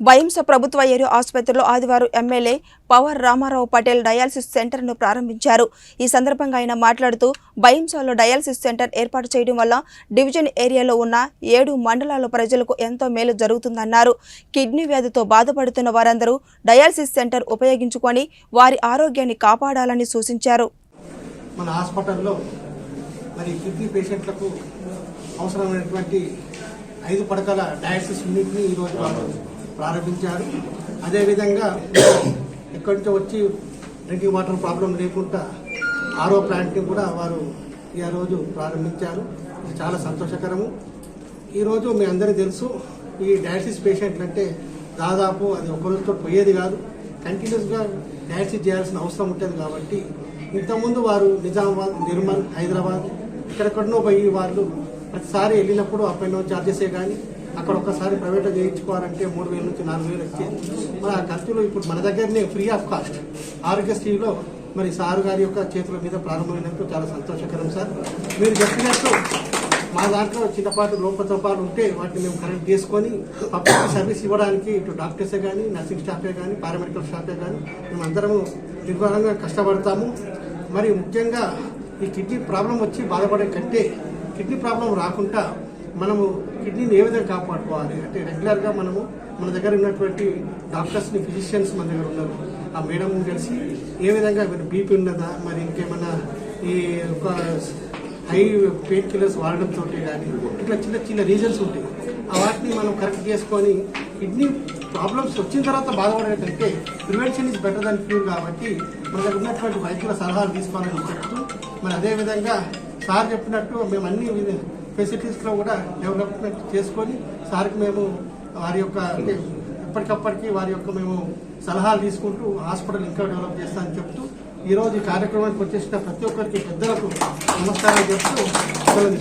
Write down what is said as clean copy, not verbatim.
బైంస ప్రభుత్వ ఏరియా ఆసుపత్రిలో ఆదివారం ఎమ్మెల్యే పవర్ రామారావు పటేల్ డయాలసిస్ సెంటర్ను ప్రారంభించారు. ఈ సందర్భంగా ఆయన మాట్లాడుతూ బైంసలో డయాలసిస్ సెంటర్ ఏర్పాటు చేయడం వల్ల డివిజన్ ఏరియాలో ఉన్న 7 మండలాల ప్రజలకు ఎంతో మేలు జరుగుతుందన్నారు. కిడ్నీ వ్యాధితో బాధపడుతున్న వారందరూ డయాలసిస్ సెంటర్ ఉపయోగించుకొని వారి ఆరోగ్యాన్ని కాపాడాలని సూచించారు. మన హాస్పిటల్లో మరి కిడ్నీ పేషెంట్లకు అవసరమైనటువంటి 5 పడకల డయాలసిస్ యూనిట్ని ఈరోజు ప్రారంభించారు. అదేవిధంగా ఇక్కడి నుంచి వచ్చి డ్రింకింగ్ వాటర్ ప్రాబ్లం లేకుండా ఆరో ప్లాంట్ని కూడా వారు ఈ రోజు ప్రారంభించారు. ఇది చాలా సంతోషకరము. ఈరోజు మీ అందరికీ తెలుసు, ఈ డయాలసిస్ పేషెంట్లు అంటే దాదాపు అది ఒక రోజుతో పోయేది కాదు, కంటిన్యూస్గా డయాలసిస్ చేయాల్సిన అవసరం ఉంటుంది. కాబట్టి ఇంతకుముందు వారు నిజామాబాద్, నిర్మల్, హైదరాబాద్ ఎక్కడెక్కడనో పోయి వాళ్ళు ప్రతిసారి వెళ్ళినప్పుడు అపాయింట్మెంట్ ఛార్జెసే కానీ అక్కడ ఒక్కసారి ప్రైవేట్లో చేయించుకోవాలంటే 3,000 నుంచి 4,000 వచ్చేది. మరి ఆ ఖర్చులు ఇప్పుడు మన దగ్గరనే ఫ్రీ ఆఫ్ కాస్ట్ ఆరోగ్యశ్రీలో మరి సారు గారి యొక్క చేతుల మీద ప్రారంభమైనప్పుడు చాలా సంతోషకరం సార్. మీరు చెప్పినట్టు మా దాంట్లో చిన్నపాటు లోపతోపాలు ఉంటే వాటిని మేము కరెక్ట్ చేసుకొని పబ్లిక్ సర్వీస్ ఇవ్వడానికి ఇటు డాక్టర్సే కానీ, నర్సింగ్ స్టాఫే కానీ, పారామెడికల్ స్టాఫే కానీ మేమందరము నిర్వహణగా కష్టపడతాము. మరి ముఖ్యంగా ఈ కిడ్నీ ప్రాబ్లం వచ్చి బాధపడే కంటే కిడ్నీ ప్రాబ్లం రాకుండా మనము కిడ్నీని ఏ విధంగా కాపాడుకోవాలి అంటే రెగ్యులర్గా మనము మన దగ్గర ఉన్నటువంటి డాక్టర్స్ని, ఫిజిషియన్స్ మన దగ్గర ఉన్నారు. ఆ మేడం కలిసి ఏ విధంగా బీపీ ఉన్నదా, మరి ఇంకేమన్నా ఈ ఒక హై పెయిన్ కిల్లర్స్ వాడడంతో కానీ ఇట్లా చిన్న చిన్న రీజన్స్ ఉంటాయి. వాటిని మనం కరెక్ట్ చేసుకొని కిడ్నీ ప్రాబ్లమ్స్ వచ్చిన తర్వాత బాధపడేటంటే prevention is better than cure. కాబట్టి మన దగ్గర ఉన్నటువంటి వైద్యుల సలహాలు తీసుకోవాలని చెప్తూ మరి అదేవిధంగా సార్ చెప్పినట్టు మేము అన్ని ఫెసిలిటీస్లో కూడా డెవలప్మెంట్ చేసుకొని సార్కి మేము వారి యొక్క అంటే ఎప్పటికప్పటికి వారి యొక్క మేము సలహాలు తీసుకుంటూ హాస్పిటల్ ఇంకా డెవలప్ చేస్తామని చెప్తూ ఈరోజు ఈ కార్యక్రమానికి వచ్చేసిన ప్రతి ఒక్కరికి పెద్దలకు నమస్కారం చెప్తూ